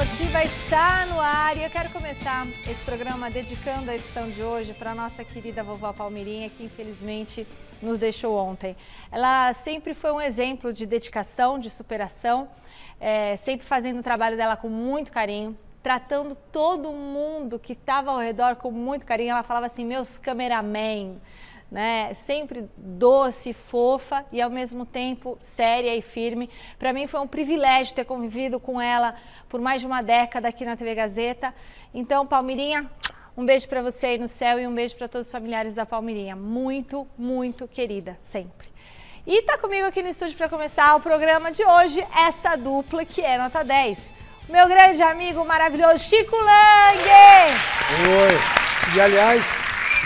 Esportiva está no ar e eu quero começar esse programa dedicando a edição de hoje para a nossa querida vovó Palmeirinha, que infelizmente nos deixou ontem. Ela sempre foi um exemplo de dedicação, de superação, sempre fazendo o trabalho dela com muito carinho, tratando todo mundo que estava ao redor com muito carinho. Ela falava assim, meus cameramen, né? Sempre doce, fofa e ao mesmo tempo séria e firme. Para mim foi um privilégio ter convivido com ela por mais de uma década aqui na TV Gazeta. Então, Palmeirinha, um beijo para você aí no céu e um beijo para todos os familiares da Palmeirinha. Muito, muito querida, sempre. E tá comigo aqui no estúdio para começar o programa de hoje, essa dupla que é nota 10. O meu grande amigo maravilhoso, Chico Lang! Oi! E aliás,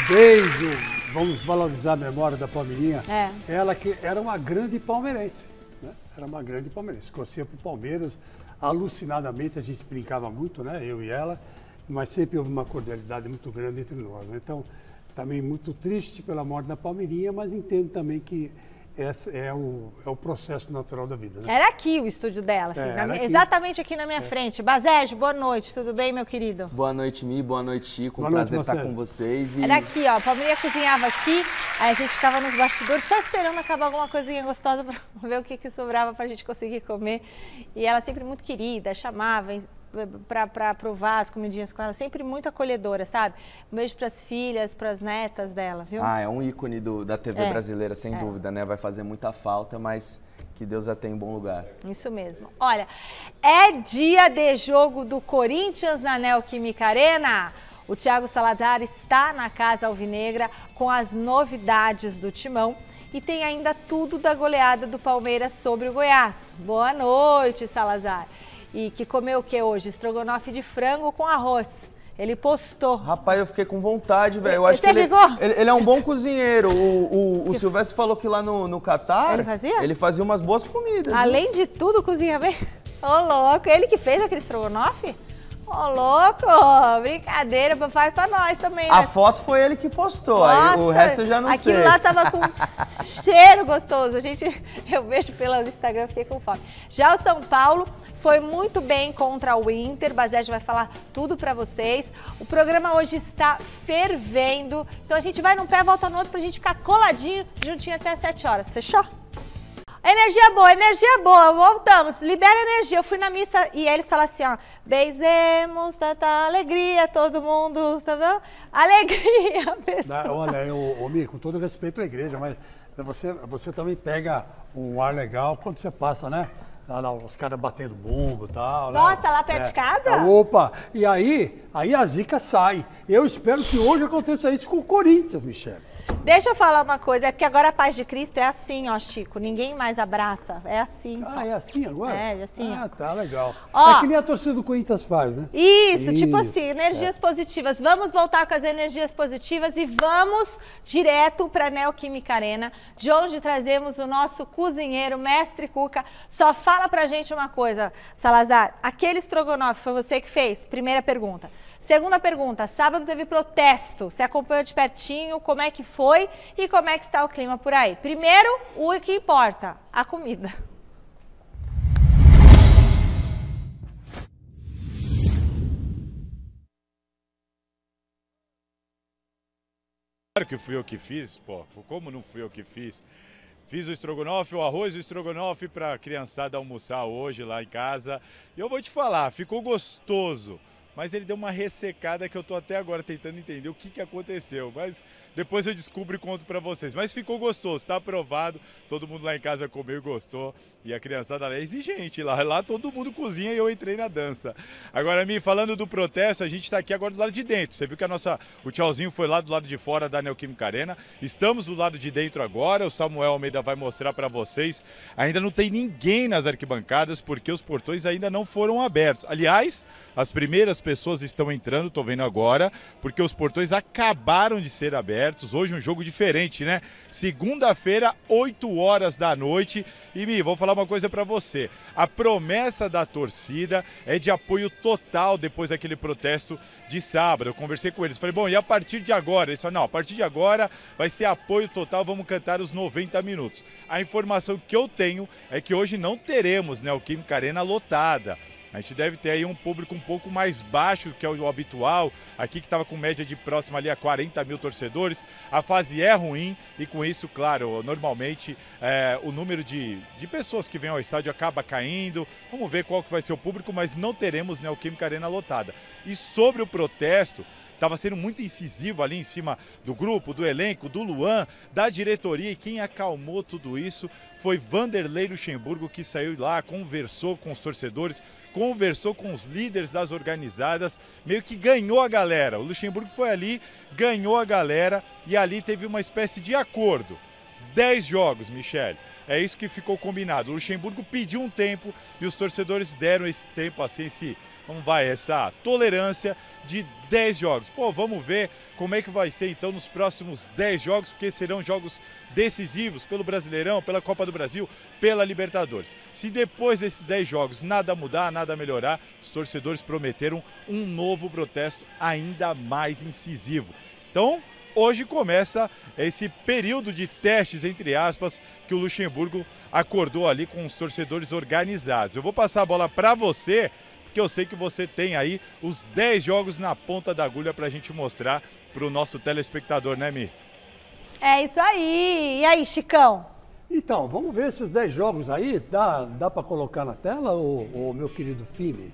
beijo! Vamos valorizar a memória da Palmeirinha. Ela que era uma grande palmeirense, né? Era uma grande palmeirense. Torcia para o Palmeiras, alucinadamente, a gente brincava muito, né? Eu e ela, mas sempre houve uma cordialidade muito grande entre nós, né? Então, também muito triste pela morte da Palmeirinha, mas entendo também que esse é o processo natural da vida, né? Era aqui o estúdio dela, assim, exatamente aqui na minha frente. Bazégio, boa noite, tudo bem, meu querido? Boa noite, Mi, boa noite, Chico. Um prazer estar com vocês. Era aqui, ó, a Palmeirinha cozinhava aqui, aí a gente ficava nos bastidores só esperando acabar alguma coisinha gostosa para ver o que sobrava para a gente conseguir comer. E ela sempre muito querida, chamava para provar as comidinhas com ela, sempre muito acolhedora, sabe? Um beijo para as filhas, para as netas dela, viu? É um ícone da TV brasileira, sem dúvida, né? Vai fazer muita falta, mas que Deus a tenha em bom lugar. Isso mesmo. Olha, é dia de jogo do Corinthians na Neoquímica Arena. O Thiago Salazar está na Casa Alvinegra com as novidades do Timão e tem ainda tudo da goleada do Palmeiras sobre o Goiás. Boa noite, Salazar. E que comeu o que hoje? Estrogonofe de frango com arroz. Ele postou. Rapaz, eu fiquei com vontade, velho. Eu acho que ele é um bom cozinheiro. O Silvestre falou que lá no Catar... Ele fazia? Ele fazia umas boas comidas. Além de tudo, cozinha bem. Ô, louco. Ele que fez aquele estrogonofe? Ô, louco. Brincadeira, faz pra nós também, né? A foto foi ele que postou. Nossa, aí o resto eu já não sei. Aquilo lá tava com cheiro gostoso. Eu vejo pelo Instagram, fiquei com fome. Já o São Paulo foi muito bem contra o Inter. Bazégio vai falar tudo pra vocês. O programa hoje está fervendo. Então a gente vai num pé, volta no outro pra gente ficar coladinho, juntinho até as 7 horas. Fechou? Energia boa, voltamos, libera energia. Eu fui na missa e eles falam assim, ó, beijemos, tanta alegria, todo mundo, tá, alegria, pessoal. Olha, Mi, com todo respeito à igreja, mas você também pega um ar legal quando você passa, né? Lá, os caras batendo bumbo e tal. Nossa, né? Lá perto de casa? Opa! E aí a zica sai. Eu espero que hoje aconteça isso com o Corinthians, Michele. Deixa eu falar uma coisa, é porque agora a paz de Cristo é assim, ó, Chico, ninguém mais abraça, é assim. Ah, é assim agora? É assim. Ah, tá, legal. Ó, é que nem a torcida do Corinthians faz, né? Isso, tipo assim, energias positivas. Vamos voltar com as energias positivas e vamos direto para a Neoquímica Arena, de onde trazemos o nosso cozinheiro, mestre Cuca. Só fala pra gente uma coisa, Salazar, aquele estrogonofe foi você que fez? Primeira pergunta. Segunda pergunta, sábado teve protesto, você acompanhou de pertinho, como é que foi e como é que está o clima por aí? Primeiro, o que importa, a comida. Claro que fui eu que fiz, pô, como não fui eu que fiz? Fiz o estrogonofe, o arroz e o estrogonofe para a criançada almoçar hoje lá em casa. E eu vou te falar, ficou gostoso. Mas ele deu uma ressecada que eu tô até agora tentando entender o que aconteceu. Mas depois eu descubro e conto pra vocês. Mas ficou gostoso, tá aprovado. Todo mundo lá em casa comeu e gostou. E a criançada lá é exigente. Lá todo mundo cozinha e eu entrei na dança. Agora, Mi, falando do protesto, a gente tá aqui agora do lado de dentro. Você viu que o tchauzinho foi lá do lado de fora da Neoquímica Arena. Estamos do lado de dentro agora. O Samuel Almeida vai mostrar pra vocês. Ainda não tem ninguém nas arquibancadas porque os portões ainda não foram abertos. Aliás, as primeiras pessoas estão entrando, tô vendo agora, porque os portões acabaram de ser abertos. Hoje um jogo diferente, né? Segunda-feira, 8 horas da noite. E, Mi, vou falar uma coisa pra você. A promessa da torcida é de apoio total depois daquele protesto de sábado. Eu conversei com eles, falei, bom, e a partir de agora? Eles falaram, não, a partir de agora vai ser apoio total, vamos cantar os 90 minutos. A informação que eu tenho é que hoje não teremos Neoquímica Arena lotada. A gente deve ter aí um público um pouco mais baixo que é o habitual, aqui que estava com média de próxima ali a 40 mil torcedores. A fase é ruim e com isso, claro, normalmente o número de pessoas que vêm ao estádio acaba caindo. Vamos ver qual que vai ser o público, mas não teremos Neoquímica Arena lotada. E sobre o protesto, estava sendo muito incisivo ali em cima do grupo, do elenco, do Luan, da diretoria, e quem acalmou tudo isso foi Vanderlei Luxemburgo, que saiu lá, conversou com os torcedores, conversou com os líderes das organizadas, meio que ganhou a galera. O Luxemburgo foi ali, ganhou a galera e ali teve uma espécie de acordo. 10 jogos, Michele. É isso que ficou combinado. O Luxemburgo pediu um tempo e os torcedores deram esse tempo, assim, essa tolerância de 10 jogos. Pô, vamos ver como é que vai ser então nos próximos 10 jogos, porque serão jogos decisivos pelo Brasileirão, pela Copa do Brasil, pela Libertadores. Se depois desses 10 jogos nada mudar, nada melhorar, os torcedores prometeram um novo protesto ainda mais incisivo. Então, hoje começa esse período de testes, entre aspas, que o Luxemburgo acordou ali com os torcedores organizados. Eu vou passar a bola para você, porque eu sei que você tem aí os 10 jogos na ponta da agulha para a gente mostrar para o nosso telespectador, né, Mi? É isso aí. E aí, Chicão? Então, vamos ver esses 10 jogos aí. Dá para colocar na tela, o meu querido Fini,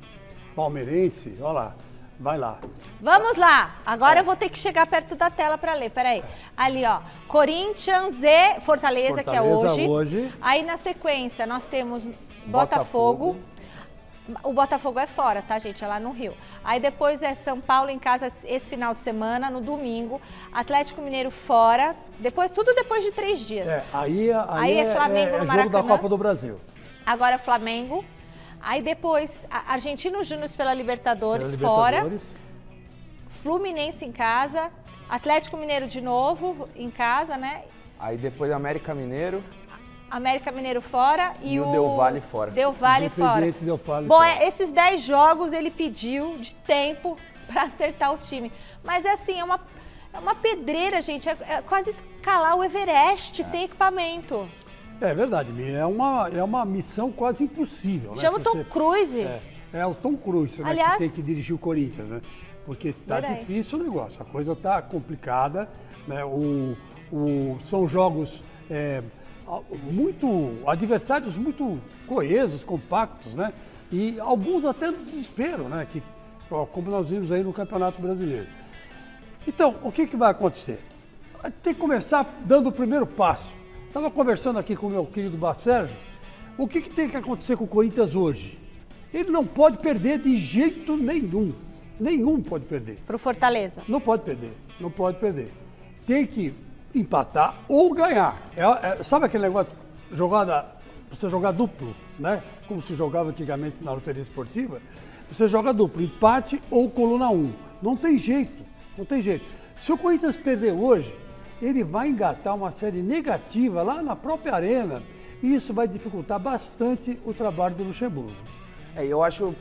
palmeirense? Olha lá, vai lá. Vamos lá. Agora eu vou ter que chegar perto da tela para ler. Peraí. Ali, ó. Corinthians e Fortaleza, que é hoje. Aí, na sequência, nós temos Botafogo. O Botafogo é fora, tá, gente? É lá no Rio. Aí depois é São Paulo em casa esse final de semana, no domingo. Atlético Mineiro fora. Tudo depois de 3 dias. Aí é Flamengo no Maracanã. Jogo da Copa do Brasil. Agora Flamengo. Aí depois Argentinos Júnior pela Libertadores fora. Fluminense em casa. Atlético Mineiro de novo em casa, né? Aí depois América Mineiro. América Mineiro fora e o Del Valle fora. Del Valle fora. Bom, esses 10 jogos ele pediu de tempo para acertar o time. Mas assim, é uma pedreira, gente. É quase escalar o Everest sem equipamento. É verdade, é uma missão quase impossível, né? Chama o Tom Cruise. É o Tom Cruise, né, aliás, que tem que dirigir o Corinthians, né? Porque tá difícil o negócio, a coisa tá complicada, né? São jogos adversários muito coesos, compactos, né? E alguns até no desespero, né? Como nós vimos aí no Campeonato Brasileiro. Então, o que vai acontecer? Tem que começar dando o primeiro passo. Estava conversando aqui com o meu querido Sérgio. O que tem que acontecer com o Corinthians hoje? Ele não pode perder de jeito nenhum. Nenhum pode perder. Para o Fortaleza? Não pode perder, não pode perder. Tem que empatar ou ganhar. Sabe aquele negócio de você jogar duplo, né? Como se jogava antigamente na loteria esportiva? Você joga duplo, empate ou coluna 1. Não tem jeito, não tem jeito. Se o Corinthians perder hoje, ele vai engatar uma série negativa lá na própria arena e isso vai dificultar bastante o trabalho do Luxemburgo. Eu acho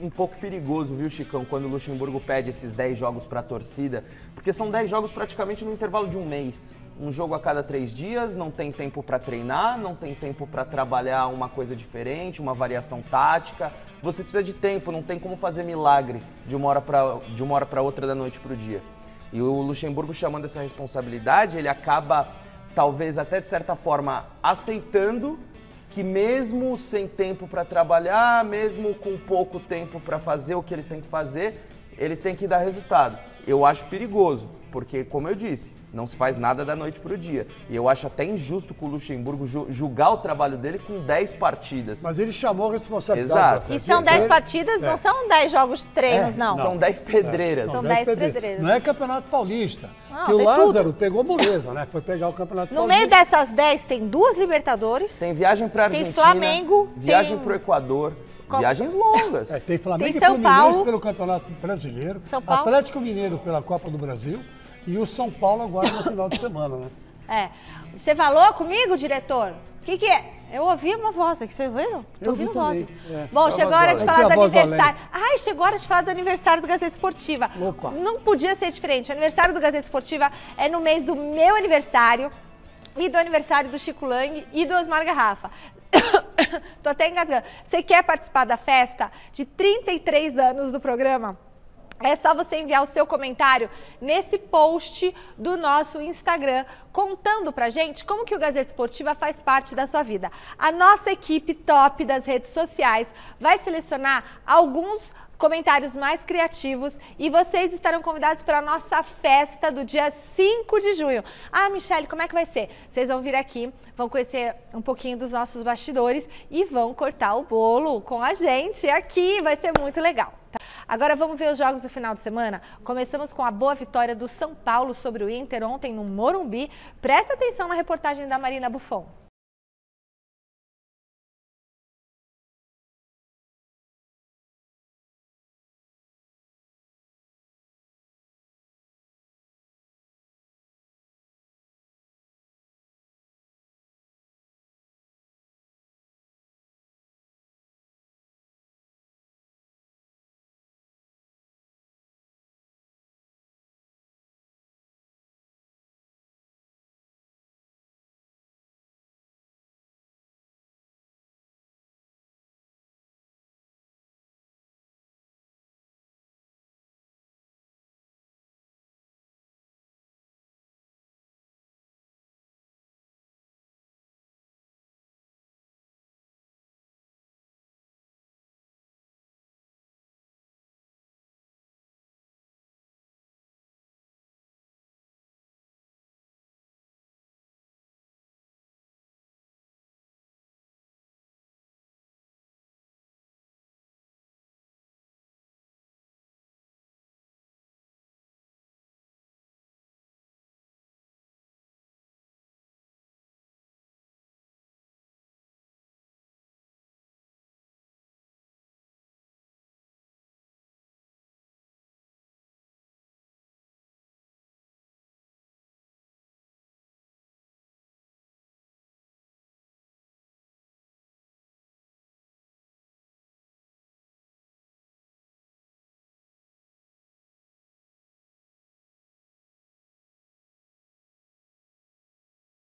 um pouco perigoso, viu, Chicão, quando o Luxemburgo pede esses 10 jogos para a torcida, porque são 10 jogos praticamente no intervalo de um mês. Um jogo a cada 3 dias, não tem tempo para treinar, não tem tempo para trabalhar uma coisa diferente, uma variação tática. Você precisa de tempo, não tem como fazer milagre de uma hora para outra, da noite para o dia. E o Luxemburgo, chamando essa responsabilidade, ele acaba, talvez até de certa forma, aceitando que mesmo sem tempo para trabalhar, mesmo com pouco tempo para fazer o que ele tem que fazer, ele tem que dar resultado. Eu acho perigoso, porque, como eu disse, não se faz nada da noite para o dia. E eu acho até injusto com o Luxemburgo julgar o trabalho dele com 10 partidas. Mas ele chamou a responsabilidade. Exato. E são 10 partidas, não são 10 jogos de treinos, não. São 10 pedreiras. São 10 pedreiras. Não é Campeonato Paulista. Que o Lázaro pegou moleza, né? Foi pegar o Campeonato Paulista. No meio dessas 10 tem 2 Libertadores. Tem viagem para Argentina. Tem Flamengo. Viagem para o Equador. Viagens longas. Tem Flamengo e Fluminense pelo Campeonato Brasileiro. São Paulo. Atlético Mineiro pela Copa do Brasil. E o São Paulo agora no final de semana, né? Você falou comigo, diretor? O que é? Eu ouvi uma voz aqui, vocês viram? Tô ouvindo voz. Bom, chegou a hora de falar do aniversário. Chegou a hora de falar do aniversário do Gazeta Esportiva. Opa. Não podia ser diferente. O aniversário do Gazeta Esportiva é no mês do meu aniversário e do aniversário do Chico Lang e do Osmar Garrafa. tô até engasgando. Você quer participar da festa de 33 anos do programa? É só você enviar o seu comentário nesse post do nosso Instagram, contando pra gente como que o Gazeta Esportiva faz parte da sua vida. A nossa equipe top das redes sociais vai selecionar alguns comentários mais criativos e vocês estarão convidados para a nossa festa do dia 5 de junho. Ah, Michele, como é que vai ser? Vocês vão vir aqui, vão conhecer um pouquinho dos nossos bastidores e vão cortar o bolo com a gente aqui, vai ser muito legal. Agora vamos ver os jogos do final de semana. Começamos com a boa vitória do São Paulo sobre o Inter ontem no Morumbi. Presta atenção na reportagem da Marina Buffon.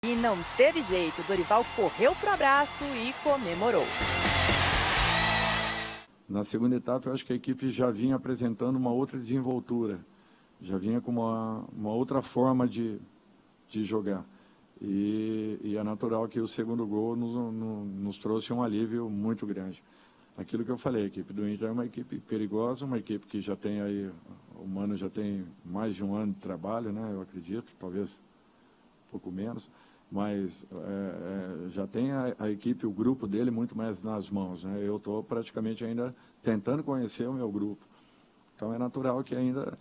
E não teve jeito, Dorival correu pro abraço e comemorou. Na segunda etapa, eu acho que a equipe já vinha apresentando uma outra desenvoltura, já vinha com uma outra forma de jogar. E é natural que o segundo gol nos trouxe um alívio muito grande. Aquilo que eu falei, a equipe do Inter é uma equipe perigosa, uma equipe que já tem aí, o Mano já tem mais de um ano de trabalho, né? Eu acredito, talvez um pouco menos. Mas já tem a equipe, o grupo dele muito mais nas mãos, né? Eu estou praticamente ainda tentando conhecer o meu grupo. Então é natural que ainda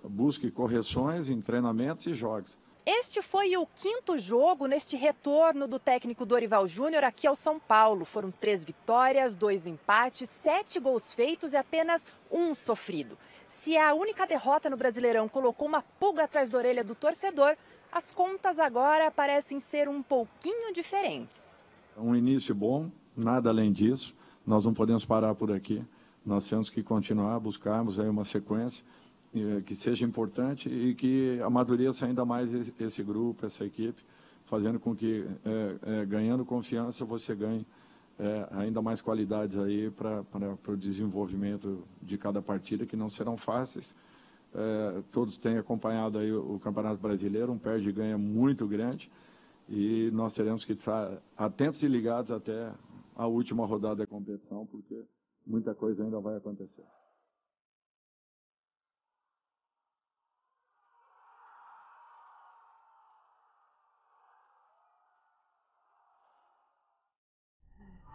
busque correções em treinamentos e jogos. Este foi o 5º jogo neste retorno do técnico Dorival Júnior aqui ao São Paulo. Foram 3 vitórias, 2 empates, 7 gols feitos e apenas 1 sofrido. Se a única derrota no Brasileirão colocou uma pulga atrás da orelha do torcedor, as contas agora parecem ser um pouquinho diferentes. Um início bom, nada além disso. Nós não podemos parar por aqui. Nós temos que continuar, buscarmos aí uma sequência que seja importante e que amadureça ainda mais esse grupo, essa equipe, fazendo com que, ganhando confiança, você ganhe ainda mais qualidades aí para o desenvolvimento de cada partida, que não serão fáceis. Todos têm acompanhado aí o Campeonato Brasileiro, um perde e ganha muito grande, e nós teremos que estar atentos e ligados até a última rodada da competição, porque muita coisa ainda vai acontecer.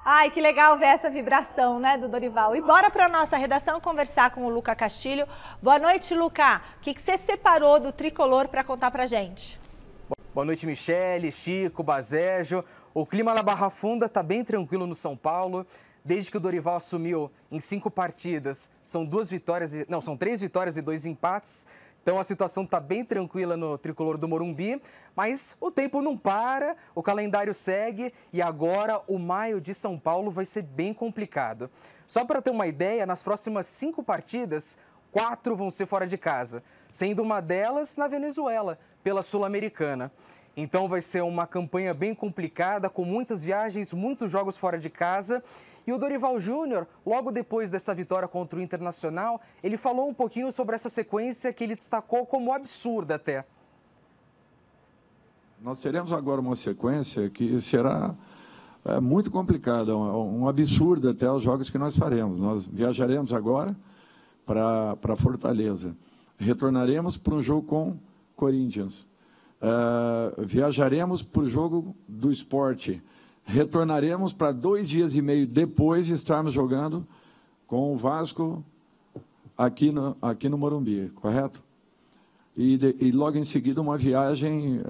Ai, que legal ver essa vibração, né, do Dorival. E bora para a nossa redação conversar com o Luca Castilho. Boa noite, Luca. O que você separou do Tricolor para contar pra gente? Boa noite, Michele, Chico, Bazejo. O clima na Barra Funda está bem tranquilo no São Paulo. Desde que o Dorival assumiu em 5 partidas, são 3 vitórias e 2 empates. Então a situação está bem tranquila no Tricolor do Morumbi, mas o tempo não para, o calendário segue e agora o maio de São Paulo vai ser bem complicado. Só para ter uma ideia, nas próximas 5 partidas, 4 vão ser fora de casa, sendo uma delas na Venezuela, pela Sul-Americana. Então vai ser uma campanha bem complicada, com muitas viagens, muitos jogos fora de casa. E o Dorival Júnior, logo depois dessa vitória contra o Internacional, ele falou um pouquinho sobre essa sequência que ele destacou como absurda até. Nós teremos agora uma sequência que será muito complicada, um absurdo até os jogos que nós faremos. Nós viajaremos agora para Fortaleza, retornaremos para um jogo com Corinthians, viajaremos para o jogo do Sport, retornaremos para 2 dias e meio depois estarmos jogando com o Vasco aqui no Morumbi, correto? E logo em seguida uma viagem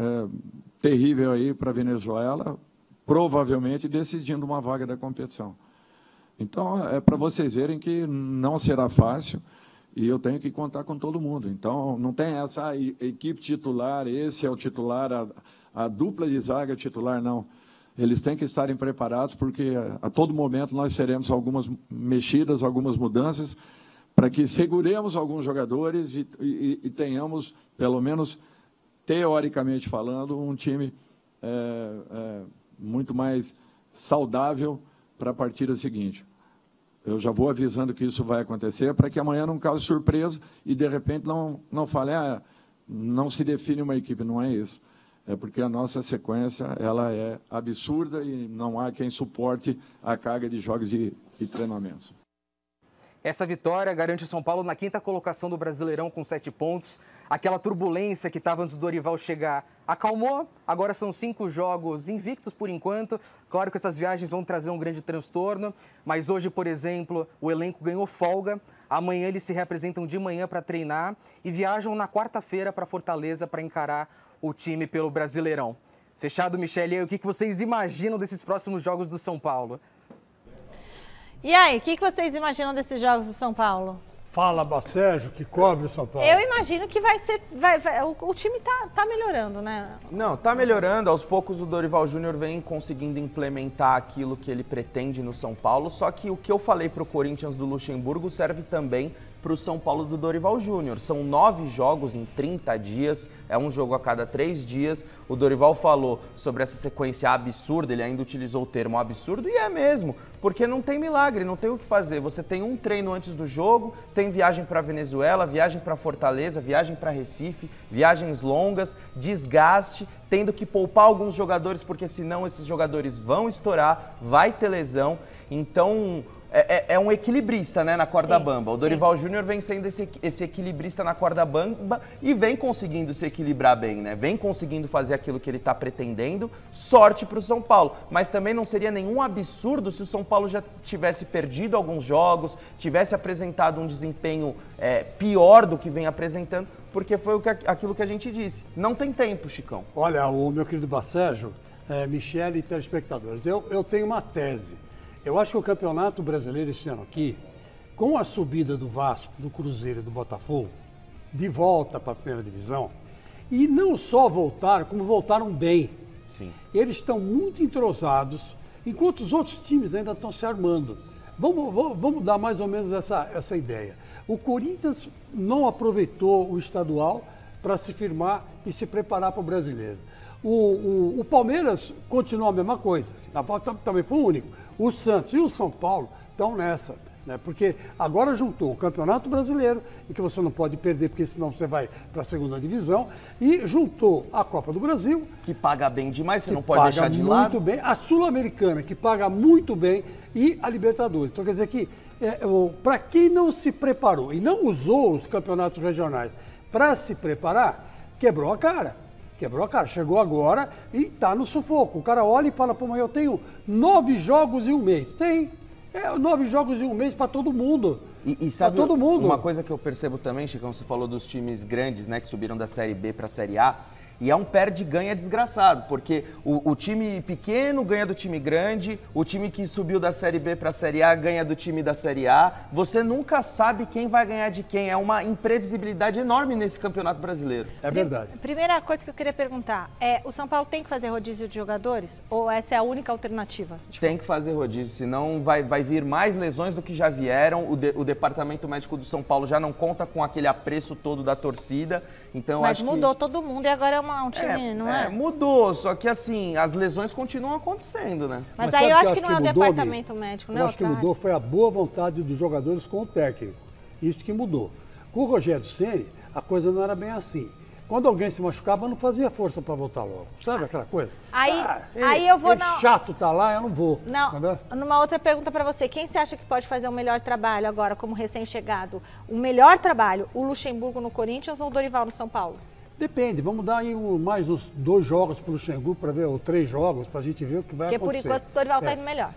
terrível aí para a Venezuela, provavelmente decidindo uma vaga da competição. Então, é para vocês verem que não será fácil e eu tenho que contar com todo mundo. Então, não tem essa equipe titular, esse é o titular, a dupla de zaga titular, não. Eles têm que estarem preparados, porque a todo momento nós teremos algumas mexidas, algumas mudanças, para que seguremos alguns jogadores e tenhamos, pelo menos teoricamente falando, um time muito mais saudável para a partida seguinte. Eu já vou avisando que isso vai acontecer, para que amanhã não cause surpresa e, de repente, não fale, não se define uma equipe. Não é isso. É porque a nossa sequência ela é absurda e não há quem suporte a carga de jogos e treinamentos. Essa vitória garante o São Paulo na 5ª colocação do Brasileirão com 7 pontos. Aquela turbulência que estava antes do Dorival chegar acalmou. Agora são 5 jogos invictos por enquanto. Claro que essas viagens vão trazer um grande transtorno. Mas hoje, por exemplo, o elenco ganhou folga. Amanhã eles se representam de manhã para treinar e viajam na quarta-feira para Fortaleza para encarar o time pelo Brasileirão. Fechado, Michele, o que vocês imaginam desses próximos jogos do São Paulo? E aí, o que vocês imaginam desses jogos do São Paulo? Fala, Bacérgio, que cobre o São Paulo. Eu imagino que vai ser... o time tá melhorando, né? Não, tá melhorando. Aos poucos o Dorival Júnior vem conseguindo implementar aquilo que ele pretende no São Paulo. Só que o que eu falei pro Corinthians do Luxemburgo serve também para o São Paulo do Dorival Júnior. São 9 jogos em 30 dias, é um jogo a cada 3 dias. O Dorival falou sobre essa sequência absurda, ele ainda utilizou o termo absurdo, e é mesmo, porque não tem milagre, não tem o que fazer. Você tem um treino antes do jogo, tem viagem para Venezuela, viagem para Fortaleza, viagem para Recife, viagens longas, desgaste, tendo que poupar alguns jogadores, porque senão esses jogadores vão estourar, vai ter lesão. Então... É um equilibrista, né, na corda bamba. O Dorival Júnior vem sendo esse equilibrista na corda bamba e vem conseguindo se equilibrar bem, né? Vem conseguindo fazer aquilo que ele está pretendendo. Sorte para o São Paulo. Mas também não seria nenhum absurdo se o São Paulo já tivesse perdido alguns jogos, tivesse apresentado um desempenho pior do que vem apresentando, porque foi aquilo que a gente disse. Não tem tempo, Chicão. Olha, o meu querido Bacérgio, Michele e telespectadores, eu tenho uma tese. Eu acho que o Campeonato Brasileiro esse ano aqui, com a subida do Vasco, do Cruzeiro e do Botafogo, de volta para a primeira divisão, e não só voltaram, como voltaram bem. Sim. Eles estão muito entrosados, enquanto os outros times ainda estão se armando. Vamos dar mais ou menos essa ideia. O Corinthians não aproveitou o estadual para se firmar e se preparar para o brasileiro. O Palmeiras continua a mesma coisa, também foi o único. O Santos e o São Paulo estão nessa, né? Porque agora juntou o Campeonato Brasileiro, em que você não pode perder, porque senão você vai para a segunda divisão, e juntou a Copa do Brasil, que paga bem demais, você não pode deixar de lado. Muito bem, a Sul-Americana, que paga muito bem, e a Libertadores. Então quer dizer que, para quem não se preparou e não usou os campeonatos regionais para se preparar, quebrou a cara. Chegou agora e está no sufoco. O cara olha e fala, pô, mas eu tenho 9 jogos em um mês. Tem. 9 jogos em um mês para todo mundo. E sabe todo mundo. Uma coisa que eu percebo também, Chicão, você falou dos times grandes, né, que subiram da Série B para a Série A. E é um perde-ganha desgraçado, porque o time pequeno ganha do time grande, o time que subiu da Série B para a Série A ganha do time da Série A. Você nunca sabe quem vai ganhar de quem. É uma imprevisibilidade enorme nesse Campeonato Brasileiro. É verdade. Primeira coisa que eu queria perguntar o São Paulo tem que fazer rodízio de jogadores? Ou essa é a única alternativa? Tem que fazer rodízio, senão vai vir mais lesões do que já vieram. O Departamento Médico do São Paulo já não conta com aquele apreço todo da torcida. Então, mas mudou todo mundo e agora é formar um time, não é? Mudou, só que assim, as lesões continuam acontecendo, né? Mas aí eu acho que não é o departamento médico, né? Eu acho que mudou foi a boa vontade dos jogadores com o técnico. Isso que mudou. Com o Rogério Ceni, a coisa não era bem assim. Quando alguém se machucava, não fazia força para voltar logo. Sabe aquela coisa? Aí eu vou... chato tá lá, eu não vou. Não, entendeu? Numa outra pergunta para você. Quem você acha que pode fazer o melhor trabalho agora, como recém-chegado? O melhor trabalho, o Luxemburgo no Corinthians ou o Dorival no São Paulo? Depende, vamos dar aí mais uns 2 jogos para o Luxemburgo, para ver, ou 3 jogos, para a gente ver o que vai acontecer. Porque por enquanto o Dorival está indo melhor.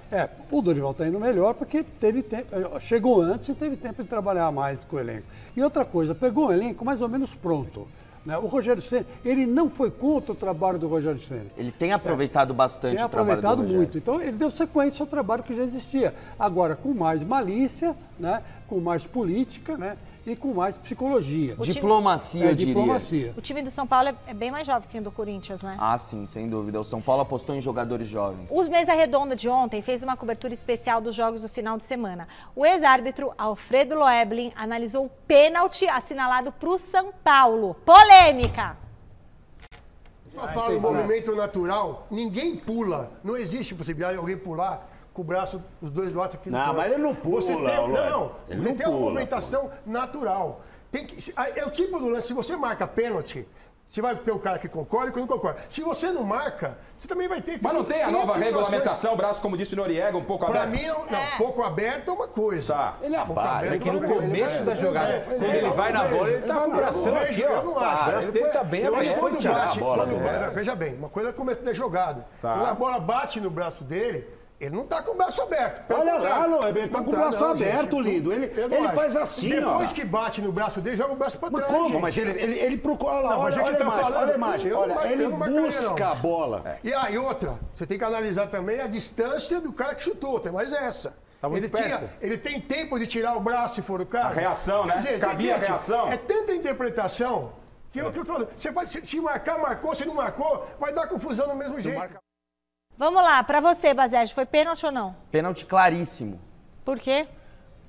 O Dorival está indo melhor porque teve tempo, chegou antes e teve tempo de trabalhar mais com o elenco. E outra coisa, pegou um elenco mais ou menos pronto. Né? O Rogério Ceni, ele não foi contra o trabalho do Rogério Ceni. Ele tem aproveitado bastante o trabalho do Rogério. Tem aproveitado muito. Então, ele deu sequência ao trabalho que já existia. Agora, com mais malícia, né? Com mais política, né? E com mais psicologia. Diplomacia, eu diria. Diplomacia. O time do São Paulo é bem mais jovem que o do Corinthians, né? Ah, sim, sem dúvida. O São Paulo apostou em jogadores jovens. O Mesa Redonda de ontem fez uma cobertura especial dos jogos do final de semana. O ex-árbitro Alfredo Loeblin analisou o pênalti assinalado para o São Paulo. Polêmica! Só fala o movimento natural, ninguém pula. Não existe possibilidade de alguém pular com o braço, os dois braços aqui no corpo. Mas ele não pula, você tem uma movimentação natural. É o tipo do lance, se você marca pênalti, você vai ter o cara que concorda e que não concorda. Se você não marca, você também vai ter... Mas não tem a nova regulamentação, braço, como disse Noriega, um pouco aberto? Pra mim, não. Pouco aberto é uma coisa. Tá. Ele é que no começo da jogada, quando ele vai na bola, ele tá com o bração aqui, ó. Eu não acho. Ele tá bem aberto. Veja bem, uma coisa é o começo da jogada. Quando a bola bate no braço dele, ele não tá com o braço aberto. Olha lá, ele tá com o braço aberto, lindo. Ele faz assim, ó. Depois que bate no braço dele, joga o braço pra trás. Mas como? Mas ele procura. Olha a imagem. Olha, ele busca a bola. E aí, outra, você tem que analisar também a distância do cara que chutou. Tem mais essa. Ele tem tempo de tirar o braço se for o caso. A reação, né? Cabia a reação. É tanta interpretação que eu tô falando. Você pode, se marcar, marcou. Se não marcou, vai dar confusão do mesmo jeito. Vamos lá, pra você, Basérgio, foi pênalti ou não? Pênalti claríssimo. Por quê?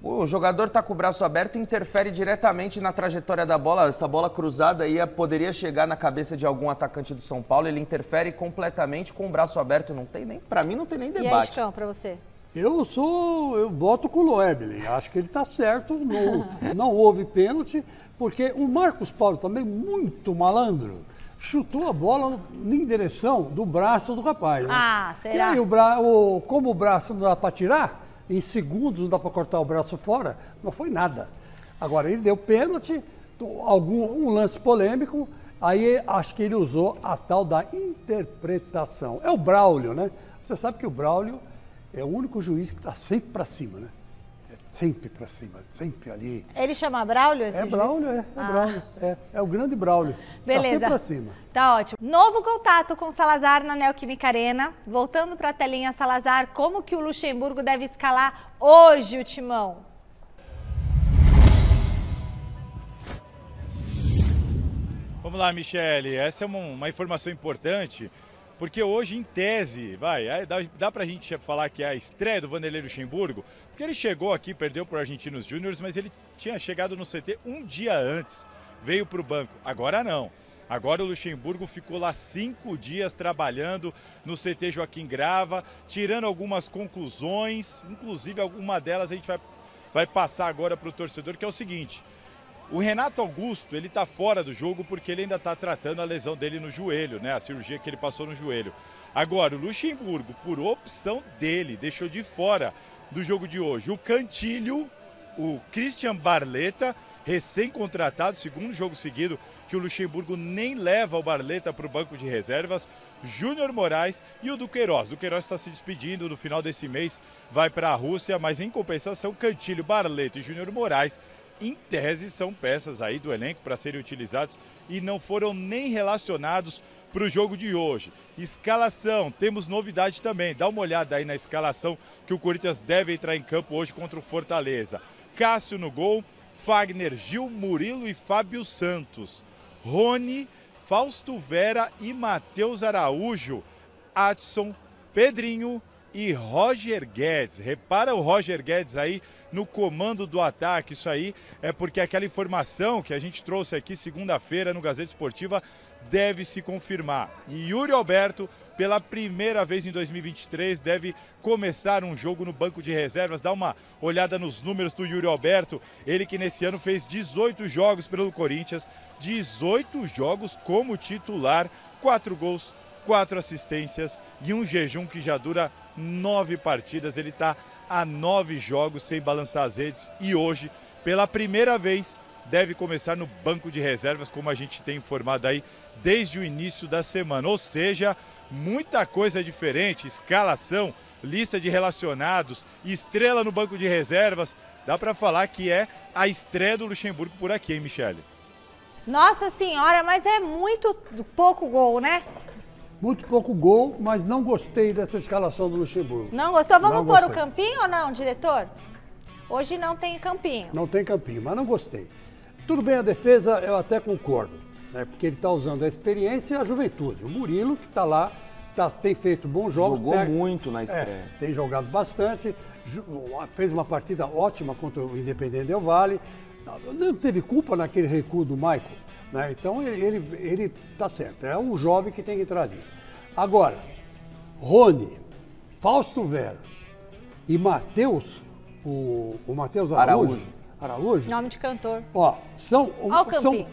O jogador tá com o braço aberto e interfere diretamente na trajetória da bola. Essa bola cruzada aí poderia chegar na cabeça de algum atacante do São Paulo. Ele interfere completamente com o braço aberto. Não tem nem, pra mim não tem nem debate. E aí, Chicão, pra você? Eu voto com o Loeblin. Acho que ele tá certo. Não houve pênalti, porque o Marcos Paulo também muito malandro. Chutou a bola em direção do braço do rapaz. Né? Será? E aí, como o braço não dá para tirar, em segundos não dá para cortar o braço fora, não foi nada. Agora, ele deu pênalti, um lance polêmico, aí acho que ele usou a tal da interpretação. É o Braulio, né? Você sabe que o Braulio é o único juiz que está sempre para cima, né? Sempre para cima, sempre ali. Ele chama Braulio esse juiz? Braulio, Braulio. É o grande Braulio. Beleza. Tá sempre para cima. Tá ótimo. Novo contato com Salazar na Neoquímica Arena. Voltando para a telinha, Salazar, como que o Luxemburgo deve escalar hoje o timão? Vamos lá, Michele. Essa é uma informação importante. Porque hoje, em tese, dá pra gente falar que é a estreia do Vanderlei Luxemburgo, porque ele chegou aqui, perdeu para o Argentinos Júnior, mas ele tinha chegado no CT um dia antes, veio para o banco. Agora não. Agora o Luxemburgo ficou lá 5 dias trabalhando no CT Joaquim Grava, tirando algumas conclusões, inclusive alguma delas a gente vai passar agora para o torcedor, que é o seguinte. O Renato Augusto, ele tá fora do jogo porque ele ainda tá tratando a lesão dele no joelho, né? A cirurgia que ele passou no joelho. Agora, o Luxemburgo, por opção dele, deixou de fora do jogo de hoje o Cantilho, o Christian Barletta, recém-contratado, segundo jogo seguido, que o Luxemburgo nem leva o Barletta para o banco de reservas, Júnior Moraes e o Duqueiroz. Duqueiroz está se despedindo no final desse mês, vai para a Rússia, mas em compensação, Cantilho, Barletta e Júnior Moraes, em tese, são peças aí do elenco para serem utilizados e não foram nem relacionados para o jogo de hoje. Escalação, temos novidade também. Dá uma olhada aí na escalação que o Corinthians deve entrar em campo hoje contra o Fortaleza. Cássio no gol, Fagner, Gil, Murilo e Fábio Santos. Rony, Fausto Vera e Matheus Araújo. Adson, Pedrinho e Roger Guedes. Repara o Roger Guedes aí no comando do ataque. Isso aí é porque aquela informação que a gente trouxe aqui segunda-feira no Gazeta Esportiva deve se confirmar. E Yuri Alberto, pela primeira vez em 2023, deve começar um jogo no banco de reservas. Dá uma olhada nos números do Yuri Alberto, ele que nesse ano fez 18 jogos pelo Corinthians, 18 jogos como titular, 4 gols, 4 assistências e um jejum que já dura 9 partidas. Ele está a 9 jogos sem balançar as redes e hoje, pela primeira vez, deve começar no banco de reservas, como a gente tem informado aí desde o início da semana. Ou seja, muita coisa diferente, escalação, lista de relacionados, estrela no banco de reservas. Dá para falar que é a estreia do Luxemburgo por aqui, hein, Michele? Nossa senhora, mas é muito pouco gol, né? Muito pouco gol, mas não gostei dessa escalação do Luxemburgo. Não gostou? Vamos pôr o campinho ou não, diretor? Hoje não tem campinho. Não tem campinho, mas não gostei. Tudo bem, a defesa eu até concordo, né? Porque ele está usando a experiência e a juventude. O Murilo, que está lá, tem feito bons jogos. Jogou muito na estreia. Tem jogado bastante, fez uma partida ótima contra o Independente Del Valle. Não teve culpa naquele recuo do Maicon, né? Então ele está certo, é um jovem que tem que entrar ali. Agora, Rony, Fausto Vera e Matheus, o Matheus Araújo. Nome de cantor. Ó, são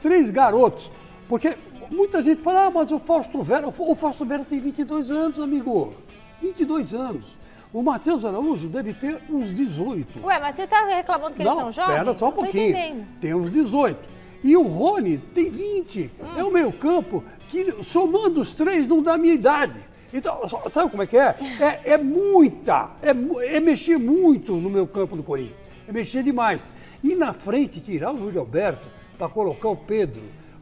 3 garotos. Porque muita gente fala, mas o Fausto Vera tem 22 anos, amigo. 22 anos. O Matheus Araújo deve ter uns 18. Ué, mas você está reclamando que eles são jovens? Espera só um pouquinho. Tem uns 18. E o Rony tem 20. É o meio campo que, somando os 3, não dá a minha idade. Então, sabe como é que é? É mexer muito no meu campo do Corinthians. É mexer demais. E na frente, tirar o Yuri Alberto para colocar o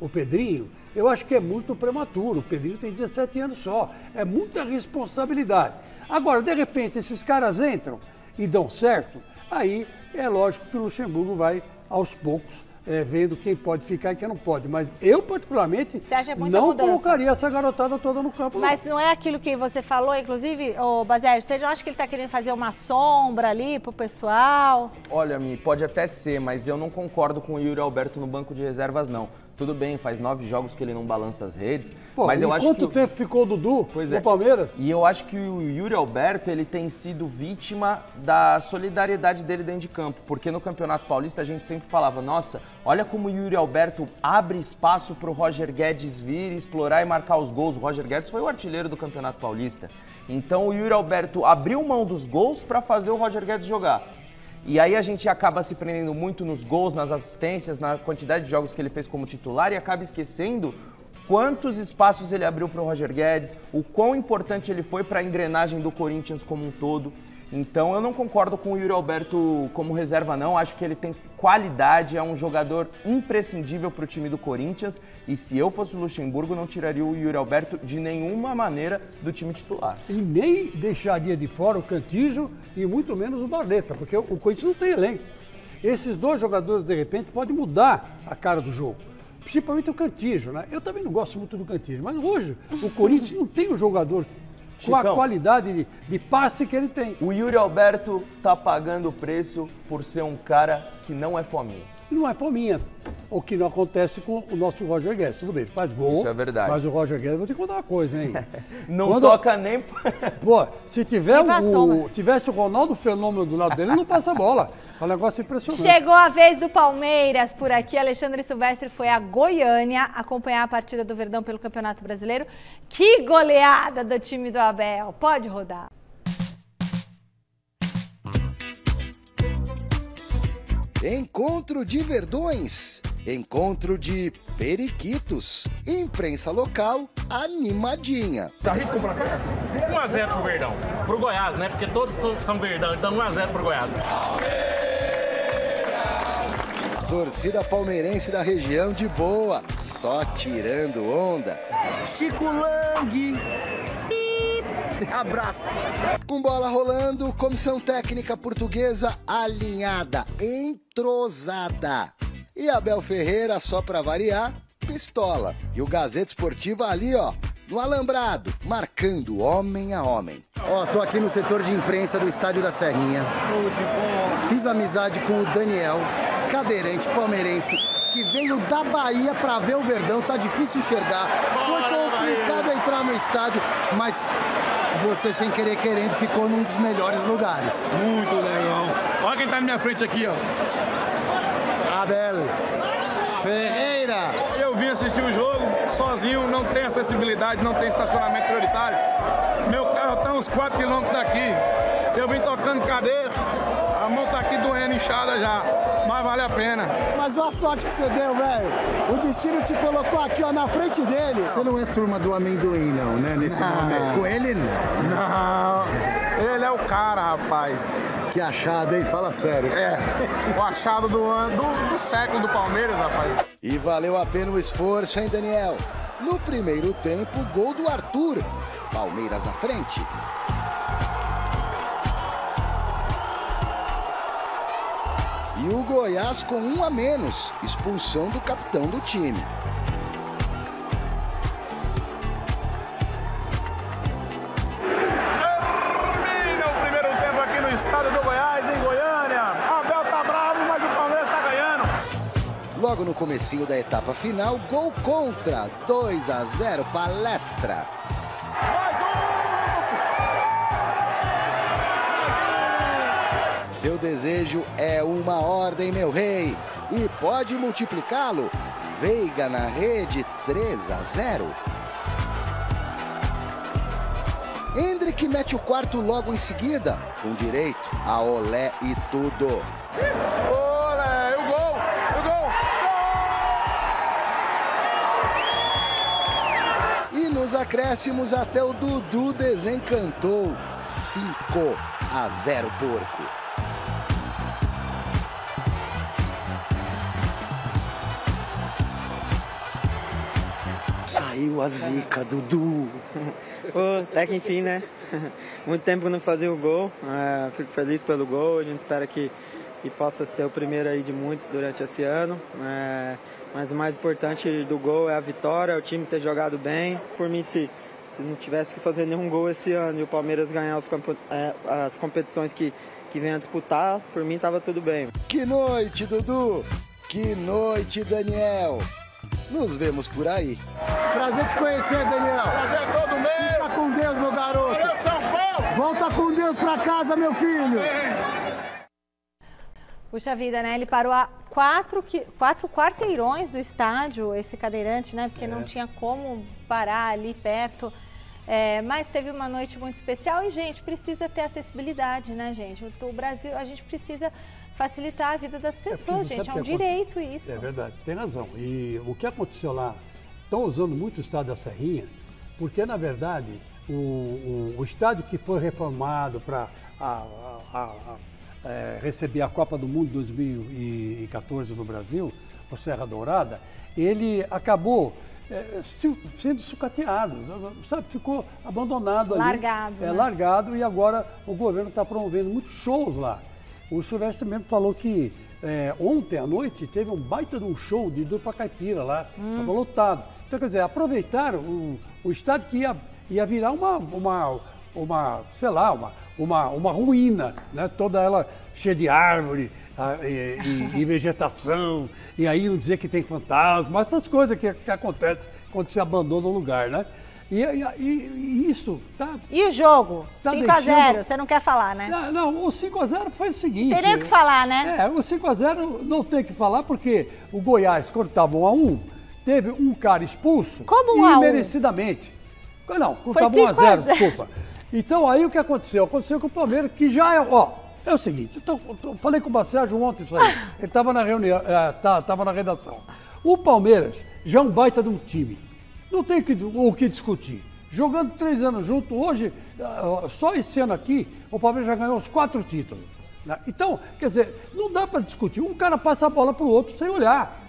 Pedrinho, eu acho que é muito prematuro. O Pedrinho tem 17 anos só. É muita responsabilidade. Agora, de repente, esses caras entram e dão certo, aí é lógico que o Luxemburgo vai, aos poucos, vendo quem pode ficar e quem não pode. Mas eu, particularmente, não colocaria essa garotada toda no campo. Mas não é aquilo que você falou, inclusive, Basérgio, você não acha que ele está querendo fazer uma sombra ali pro pessoal? Olha, Mi, pode até ser, mas eu não concordo com o Yuri Alberto no banco de reservas, não. Tudo bem, faz 9 jogos que ele não balança as redes, mas eu acho que... Quanto tempo ficou o Dudu no Palmeiras? E eu acho que o Yuri Alberto, ele tem sido vítima da solidariedade dele dentro de campo, porque no Campeonato Paulista a gente sempre falava, nossa, olha como o Yuri Alberto abre espaço para o Roger Guedes vir, explorar e marcar os gols. O Roger Guedes foi o artilheiro do Campeonato Paulista. Então o Yuri Alberto abriu mão dos gols para fazer o Roger Guedes jogar. E aí a gente acaba se prendendo muito nos gols, nas assistências, na quantidade de jogos que ele fez como titular e acaba esquecendo quantos espaços ele abriu para o Roger Guedes, o quão importante ele foi para a engrenagem do Corinthians como um todo. Então eu não concordo com o Yuri Alberto como reserva não, acho que ele tem qualidade, é um jogador imprescindível para o time do Corinthians e se eu fosse o Luxemburgo não tiraria o Yuri Alberto de nenhuma maneira do time titular. E nem deixaria de fora o Cantillo e muito menos o Barleta, porque o Corinthians não tem elenco. Esses 2 jogadores de repente podem mudar a cara do jogo, principalmente o Cantillo, né? Eu também não gosto muito do Cantillo, mas hoje o Corinthians não tem um jogador com a qualidade de passe que ele tem. O Yuri Alberto tá pagando o preço por ser um cara que não é fominha. Não é fominha. O que não acontece com o nosso Roger Guedes. Tudo bem, ele faz gol. Isso é verdade. Mas o Roger Guedes, vou te contar uma coisa, hein? Não toca nem... Pô, se tivesse o Ronaldo Fenômeno do lado dele, ele não passa a bola. É um negócio impressionante. Chegou a vez do Palmeiras por aqui. Alexandre Silvestre foi a Goiânia acompanhar a partida do Verdão pelo Campeonato Brasileiro. Que goleada do time do Abel. Pode rodar. Encontro de Verdões, encontro de periquitos, imprensa local animadinha. Arrisca o placar? 1-0 pro Verdão, pro Goiás, né? Porque todos são Verdão, então 1-0 pro Goiás. Torcida palmeirense da região de boa, só tirando onda. Chico Lang. Abraço. Com bola rolando, comissão técnica portuguesa alinhada, entrosada. E Abel Ferreira, só pra variar, pistola. E o Gazeta Esportiva ali, ó, no alambrado, marcando homem a homem. Ó, tô aqui no setor de imprensa do Estádio da Serrinha. Fiz amizade com o Daniel, cadeirante palmeirense, que veio da Bahia para ver o Verdão, tá difícil enxergar. Foi complicado entrar no estádio, mas você, sem querer querendo, ficou num dos melhores lugares. Muito legal. Olha quem tá na minha frente aqui, ó. Abel Ferreira. Eu vim assistir o jogo sozinho, não tem acessibilidade, não tem estacionamento prioritário. Meu carro tá uns 4 quilômetros daqui. Eu vim tocando cadeira, a mão tá aqui doendo, inchada já, mas vale a pena. Mas olha a sorte que você deu, velho. O destino te colocou aqui, ó, na frente dele. Você não é turma do amendoim, não, né, nesse momento? Com ele, não. Não, ele é o cara, rapaz. Que achado, hein? Fala sério. É, o achado do século do Palmeiras, rapaz. E valeu a pena o esforço, hein, Daniel? No primeiro tempo, gol do Arthur. Palmeiras na frente. E o Goiás com 1 a menos, expulsão do capitão do time. Termina o primeiro tempo aqui no estado do Goiás, em Goiânia. Abel tá bravo, mas o Palmeiras tá ganhando. Logo no comecinho da etapa final, gol contra, 2 a 0, Palestra. Seu desejo é uma ordem, meu rei, e pode multiplicá-lo. Veiga na rede, 3 a 0. Hendrick mete o quarto logo em seguida, com direito a olé e tudo. Olé, o gol! E nos acréscimos até o Dudu desencantou, 5 a 0, porco. Saiu a zica, Dudu. Até que enfim, né? Muito tempo que não fazia o gol. Fico feliz pelo gol. A gente espera que possa ser o primeiro aí de muitos durante esse ano. Mas o mais importante do gol é a vitória, o time ter jogado bem. Por mim, se não tivesse que fazer nenhum gol esse ano e o Palmeiras ganhar as competições que vem a disputar, por mim estava tudo bem. Que noite, Dudu! Que noite, Daniel! Nos vemos por aí. Prazer te conhecer, Daniel. Prazer é todo meu. Fica com Deus, meu garoto. Valeu, São Paulo. Volta com Deus pra casa, meu filho. Puxa vida, né? Ele parou a 4 quarteirões do estádio, esse cadeirante, né? Porque não tinha como parar ali perto. Mas teve uma noite muito especial e, gente, precisa ter acessibilidade, né, gente? O Brasil, a gente precisa facilitar a vida das pessoas, gente. É um direito isso. É verdade, tem razão. E o que aconteceu lá, estão usando muito o estádio da Serrinha, porque, na verdade, o estádio que foi reformado para receber a Copa do Mundo 2014 no Brasil, o Serra Dourada, ele acabou sendo sucateado, sabe? Ficou abandonado ali. Largado. Né? Largado, e agora o governo está promovendo muitos shows lá. O Silvestre mesmo falou que ontem à noite teve um baita de um show de dupla caipira lá, estava lotado. Então, quer dizer, aproveitaram o estádio que ia virar uma ruína, né? Toda ela cheia de árvore e vegetação, e aí iam dizer que tem fantasma, essas coisas que acontecem quando se abandona o lugar, né? E isso tá. E o jogo? 5 a 0, você não quer falar, né? Não, o 5 a 0 foi o seguinte. Tem nem o que falar, né? O 5 a 0 não tem que falar, porque o Goiás, quando estava 1 a 1, teve um cara expulso. Como 1 a 1? Imerecidamente. Não, quando estava 1 a 0, desculpa. Então aí o que aconteceu? Aconteceu com o Palmeiras, que já é o seguinte, eu falei com o Bacérgio ontem isso aí, ele estava na reunião, estava na redação. O Palmeiras já é um baita de um time. Não tem o que discutir. Jogando 3 anos junto, hoje, só esse ano aqui, o Palmeiras já ganhou os 4 títulos. Né? Então, quer dizer, não dá para discutir. Um cara passa a bola para o outro sem olhar.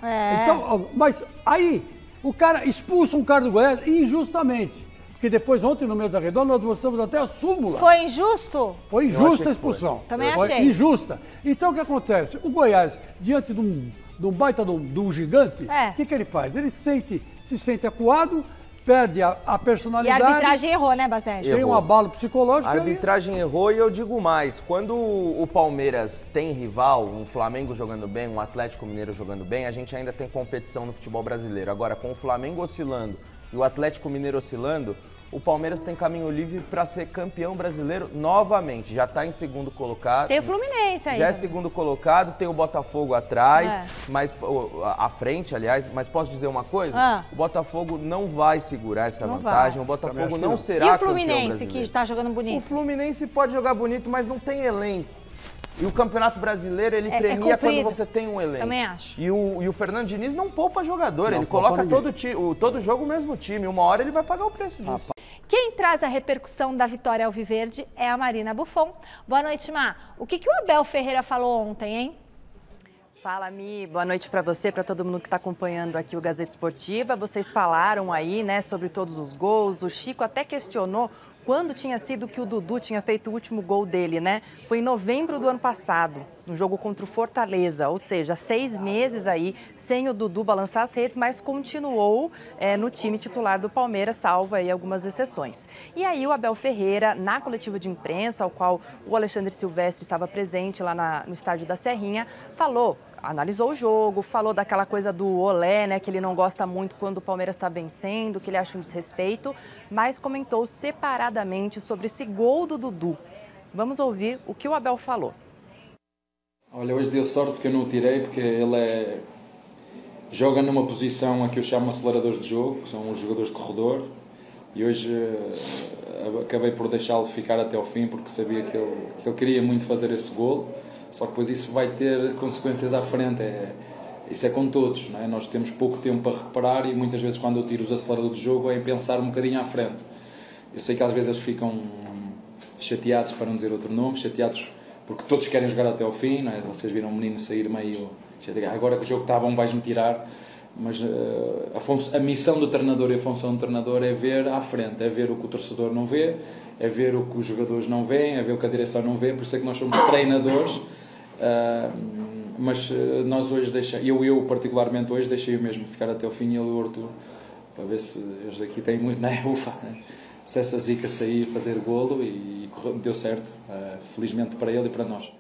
Então, mas aí, o cara expulsa um cara do Goiás injustamente. Porque depois, ontem, no Mesa Redonda, nós mostramos até a súmula. Foi injusto? Foi injusta a expulsão. Também foi achei. Injusta. Então, o que acontece? O Goiás, diante de um baita de um gigante, o que ele faz? Ele se sente acuado, perde a personalidade. E a arbitragem errou, né, Basésio? Tem um abalo psicológico. A arbitragem errou e eu digo mais. Quando o Palmeiras tem rival, um Flamengo jogando bem, um Atlético Mineiro jogando bem, a gente ainda tem competição no futebol brasileiro. Agora, com o Flamengo oscilando e o Atlético Mineiro oscilando, o Palmeiras tem caminho livre para ser campeão brasileiro novamente. Já está em segundo colocado. Tem o Fluminense aí. Já é segundo colocado, tem o Botafogo atrás, mas à frente, aliás. Mas posso dizer uma coisa? O Botafogo não vai segurar essa vantagem. O Botafogo não será campeão brasileiro. E o Fluminense, que está jogando bonito? O Fluminense pode jogar bonito, mas não tem elenco. E o Campeonato Brasileiro, ele premia quando você tem um elenco. Também acho. E o Fernando Diniz não poupa jogador, ele coloca todo jogo o mesmo time. Uma hora ele vai pagar o preço disso. Quem traz a repercussão da vitória alviverde é a Marina Buffon. Boa noite, Mar. O que o Abel Ferreira falou ontem, hein? Fala, Mi. Boa noite para você, para todo mundo que está acompanhando aqui o Gazeta Esportiva. Vocês falaram aí, né, sobre todos os gols. O Chico até questionou quando tinha sido que o Dudu tinha feito o último gol dele, né? Foi em novembro do ano passado, no jogo contra o Fortaleza, ou seja, 6 meses aí sem o Dudu balançar as redes, mas continuou no time titular do Palmeiras, salvo aí algumas exceções. E aí o Abel Ferreira, na coletiva de imprensa, ao qual o Alexandre Silvestre estava presente lá no estádio da Serrinha, analisou o jogo, falou daquela coisa do olé, né, que ele não gosta muito quando o Palmeiras está vencendo, que ele acha um desrespeito, mas comentou separadamente sobre esse gol do Dudu. Vamos ouvir o que o Abel falou. Olha, hoje deu sorte porque eu não o tirei, porque ele joga numa posição a que eu chamo aceleradores de jogo, que são os jogadores de corredor, e hoje acabei por deixá-lo ficar até ao fim, porque sabia que ele queria muito fazer esse gol. Só que depois isso vai ter consequências à frente, isso é com todos, não é? Nós temos pouco tempo para reparar e muitas vezes quando eu tiro os aceleradores de jogo é pensar um bocadinho à frente. Eu sei que às vezes eles ficam chateados, para não dizer outro nome, chateados porque todos querem jogar até ao fim, não é? Vocês viram um menino sair meio chateado, agora que o jogo está bom vais-me tirar, mas a missão do treinador e a função do treinador é ver à frente, é ver o que o torcedor não vê, é ver o que os jogadores não veem, é ver o que a direção não vê, por isso é que nós somos treinadores, mas nós hoje eu particularmente hoje deixei o mesmo ficar até o fim, ele e o Arthur, para ver se eles aqui têm muito, né? Ufa, se essa zica sair fazer golo e deu certo, felizmente para ele e para nós.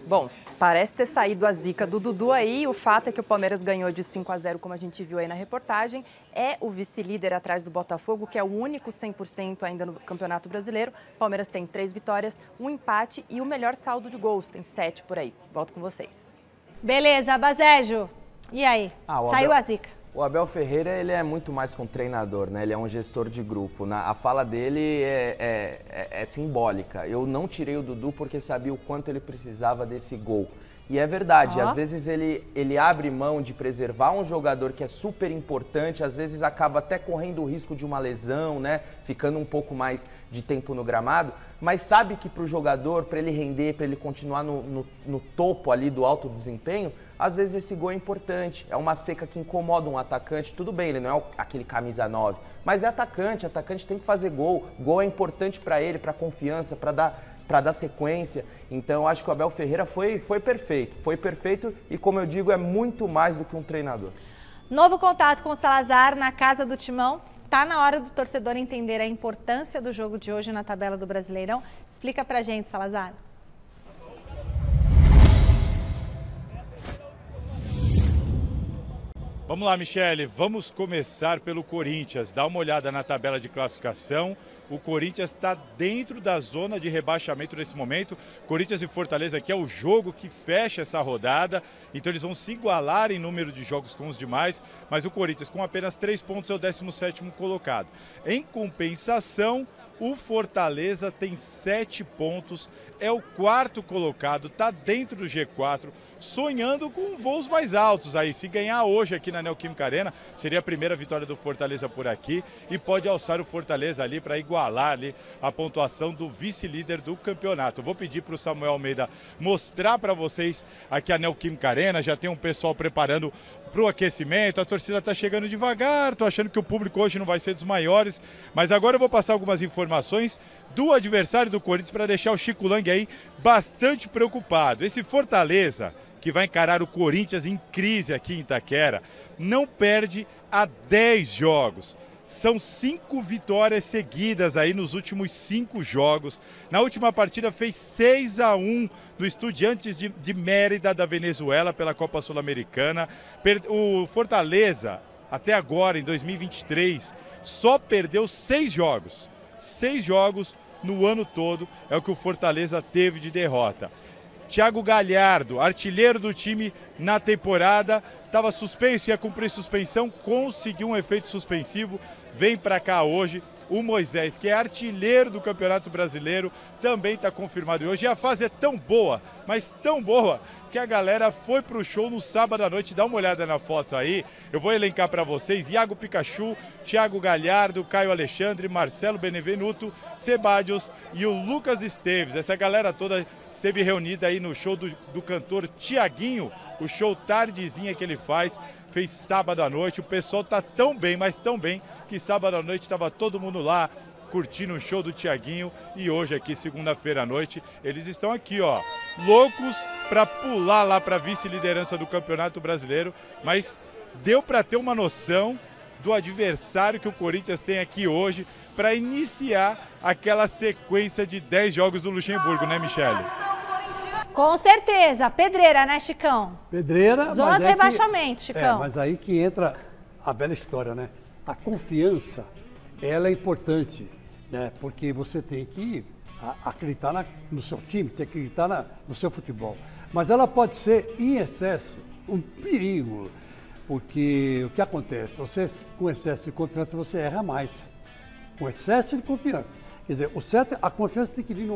Bom, parece ter saído a zica do Dudu aí. O fato é que o Palmeiras ganhou de 5-0, como a gente viu aí na reportagem. É o vice-líder atrás do Botafogo, que é o único 100% ainda no Campeonato Brasileiro. O Palmeiras tem 3 vitórias, 1 empate e o melhor saldo de gols. Tem 7 por aí. Volto com vocês. Beleza, Basésio. E aí? Saiu a zica. O Abel Ferreira, ele é muito mais que um treinador, né? Ele é um gestor de grupo. A fala dele é simbólica. Eu não tirei o Dudu porque sabia o quanto ele precisava desse gol. E é verdade, às vezes ele abre mão de preservar um jogador que é super importante, às vezes acaba até correndo o risco de uma lesão, né? Ficando um pouco mais de tempo no gramado, mas sabe que para o jogador, para ele render, para ele continuar no topo ali do alto desempenho, às vezes esse gol é importante. É uma seca que incomoda um atacante, tudo bem, ele não é aquele camisa 9, mas é atacante tem que fazer gol. Gol é importante para ele, para confiança, para dar sequência. Então eu acho que o Abel Ferreira foi perfeito e, como eu digo, é muito mais do que um treinador. Novo contato com o Salazar na casa do Timão. Tá na hora do torcedor entender a importância do jogo de hoje na tabela do Brasileirão. Explica pra gente, Salazar. Vamos lá, Michele, vamos começar pelo Corinthians. Dá uma olhada na tabela de classificação. O Corinthians está dentro da zona de rebaixamento nesse momento. Corinthians e Fortaleza, que é o jogo que fecha essa rodada. Então eles vão se igualar em número de jogos com os demais. Mas o Corinthians, com apenas 3 pontos, é o 17º colocado. Em compensação, o Fortaleza tem 7 pontos, é o 4º colocado, está dentro do G4, sonhando com voos mais altos aí. Se ganhar hoje aqui na Neoquímica Arena, seria a primeira vitória do Fortaleza por aqui e pode alçar o Fortaleza ali para igualar ali a pontuação do vice-líder do campeonato. Vou pedir para o Samuel Almeida mostrar para vocês aqui a Neoquímica Arena, já tem um pessoal preparando para o aquecimento, a torcida está chegando devagar, estou achando que o público hoje não vai ser dos maiores, mas agora eu vou passar algumas informações do adversário do Corinthians para deixar o Chico Lang aí bastante preocupado. Esse Fortaleza, que vai encarar o Corinthians em crise aqui em Itaquera, não perde há 10 jogos. São 5 vitórias seguidas aí nos últimos 5 jogos. Na última partida fez 6-1 no Estudiantes de Mérida da Venezuela pela Copa Sul-Americana. O Fortaleza, até agora, em 2023, só perdeu 6 jogos. 6 jogos no ano todo é o que o Fortaleza teve de derrota. Thiago Galhardo, artilheiro do time na temporada, estava suspenso, ia cumprir suspensão, conseguiu um efeito suspensivo, vem para cá hoje. O Moisés, que é artilheiro do Campeonato Brasileiro, também está confirmado hoje. E a fase é tão boa, mas tão boa, que a galera foi para o show no sábado à noite. Dá uma olhada na foto aí, eu vou elencar para vocês: Iago Pikachu, Thiago Galhardo, Caio Alexandre, Marcelo Benevenuto, Sebadios e o Lucas Esteves. Essa galera toda esteve reunida aí no show do cantor Tiaguinho, o show tardezinha que ele fez sábado à noite. O pessoal tá tão bem, mas tão bem, que sábado à noite estava todo mundo lá curtindo o show do Tiaguinho. E hoje aqui, segunda-feira à noite, eles estão aqui, ó, loucos para pular lá para vice-liderança do Campeonato Brasileiro. Mas deu para ter uma noção do adversário que o Corinthians tem aqui hoje para iniciar aquela sequência de 10 jogos do Luxemburgo, né, Michele? Com certeza, pedreira, né, Chicão? Pedreira, zona de rebaixamento, Chicão. Mas aí que entra a velha história, né? A confiança, ela é importante, né? Porque você tem que acreditar no seu time, tem que acreditar no seu futebol. Mas ela pode ser, em excesso, um perigo. Porque o que acontece? Você, com excesso de confiança, você erra mais. Com excesso de confiança. Quer dizer, o certo, a confiança tem que vir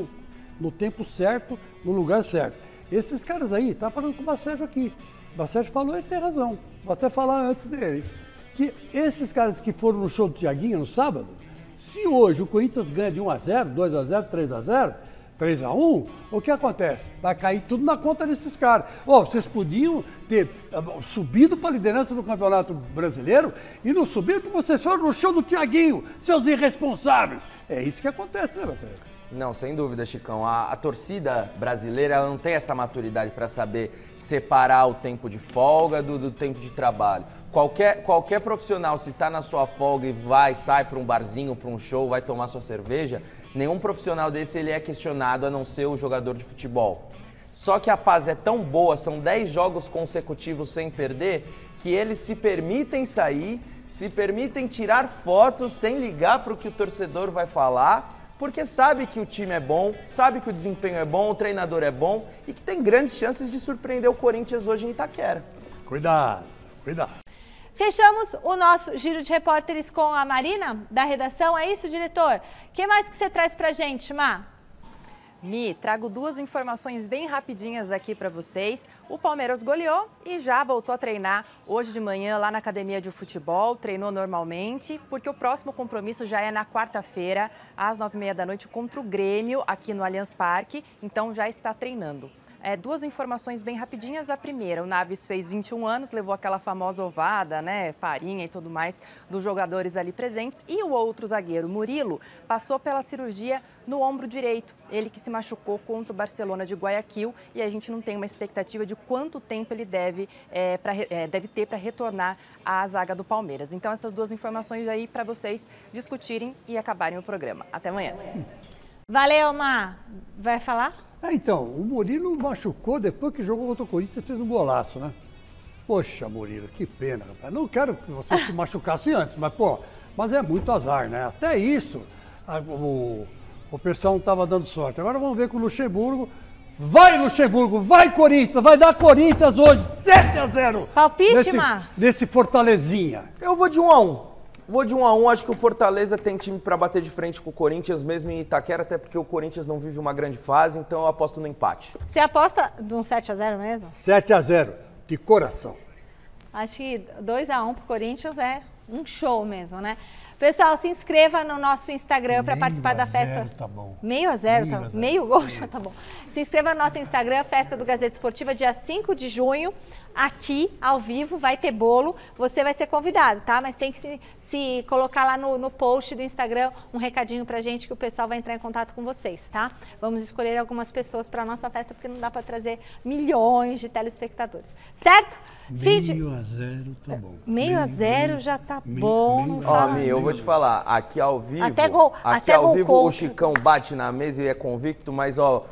no tempo certo, no lugar certo. Esses caras aí, tá falando com o Bacérgio aqui. O Bacérgio falou, ele tem razão. Vou até falar antes dele. Que esses caras que foram no show do Tiaguinho no sábado, se hoje o Corinthians ganha de 1-0, 2-0, 3-0, 3-1, o que acontece? Vai cair tudo na conta desses caras. Vocês podiam ter subido para a liderança do Campeonato Brasileiro e não subiram porque vocês foram no show do Tiaguinho, seus irresponsáveis. É isso que acontece, né, Bacérgio? Não, sem dúvida, Chicão. A torcida brasileira, ela não tem essa maturidade para saber separar o tempo de folga do tempo de trabalho. Qualquer profissional, se está na sua folga e sai para um barzinho, para um show, vai tomar sua cerveja, nenhum profissional desse ele é questionado, a não ser o jogador de futebol. Só que a fase é tão boa, são 10 jogos consecutivos sem perder, que eles se permitem sair, se permitem tirar fotos sem ligar para o que o torcedor vai falar, porque sabe que o time é bom, sabe que o desempenho é bom, o treinador é bom e que tem grandes chances de surpreender o Corinthians hoje em Itaquera. Cuidado, cuidado. Fechamos o nosso giro de repórteres com a Marina, da redação. É isso, diretor? O que mais que você traz pra gente, Má? Mi, trago 2 informações bem rapidinhas aqui para vocês. O Palmeiras goleou e já voltou a treinar hoje de manhã lá na academia de futebol. Treinou normalmente, porque o próximo compromisso já é na quarta-feira, às 9h30 da noite, contra o Grêmio, aqui no Allianz Parque. Então já está treinando. 2 informações bem rapidinhas. A primeira, o Naves fez 21 anos, levou aquela famosa ovada, né, farinha e tudo mais dos jogadores ali presentes. E o outro zagueiro, Murilo, passou pela cirurgia no ombro direito. Ele que se machucou contra o Barcelona de Guayaquil e a gente não tem uma expectativa de quanto tempo ele deve ter para retornar à zaga do Palmeiras. Então essas 2 informações aí para vocês discutirem e acabarem o programa. Até amanhã. Valeu, Má. Vai falar? Então, o Murilo machucou depois que jogou contra o Corinthians e fez um golaço, né? Poxa, Murilo, que pena, rapaz. Não quero que você se machucasse antes, mas é muito azar, né? Até isso, o pessoal não estava dando sorte. Agora vamos ver com o Luxemburgo. Vai, Luxemburgo, vai, Corinthians, vai dar Corinthians hoje, 7-0. Palpite, Mar? Nesse Fortalezinha. Eu vou de 1-1. Vou de 1-1, acho que o Fortaleza tem time para bater de frente com o Corinthians, mesmo em Itaquera, até porque o Corinthians não vive uma grande fase, então eu aposto no empate. Você aposta de um 7-0 mesmo? 7-0, de coração. Acho que 2-1 pro Corinthians é um show mesmo, né? Pessoal, se inscreva no nosso Instagram para participar da festa. Tá bom. Meio a zero, tá bom. Meio gol já tá bom. Se inscreva no nosso Instagram, Festa do Gazeta Esportiva, dia 5 de junho. Aqui, ao vivo, vai ter bolo. Você vai ser convidado, tá? Mas tem que se colocar lá no post do Instagram um recadinho pra gente que o pessoal vai entrar em contato com vocês, tá? Vamos escolher algumas pessoas para nossa festa, porque não dá para trazer milhões de telespectadores, certo? Meio a zero tá bom. Meio a zero já tá bom. Ó, Mi, eu vou te falar, aqui ao vivo, o Chicão bate na mesa e é convicto, mas ó,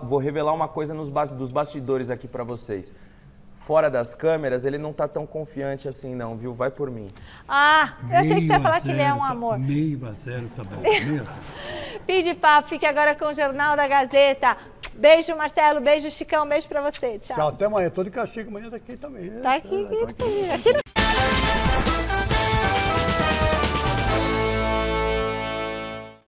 vou revelar uma coisa dos bastidores aqui pra vocês. Fora das câmeras, ele não tá tão confiante assim não, viu? Vai por mim. Ah, eu achei que você ia falar que ele é um amor. Meio a zero tá bom. Fim de papo, fique agora com o Jornal da Gazeta. Beijo, Marcelo, beijo, Chicão, beijo pra você. Tchau. Tchau, até amanhã. Tô de castigo amanhã daqui também. Tá aqui.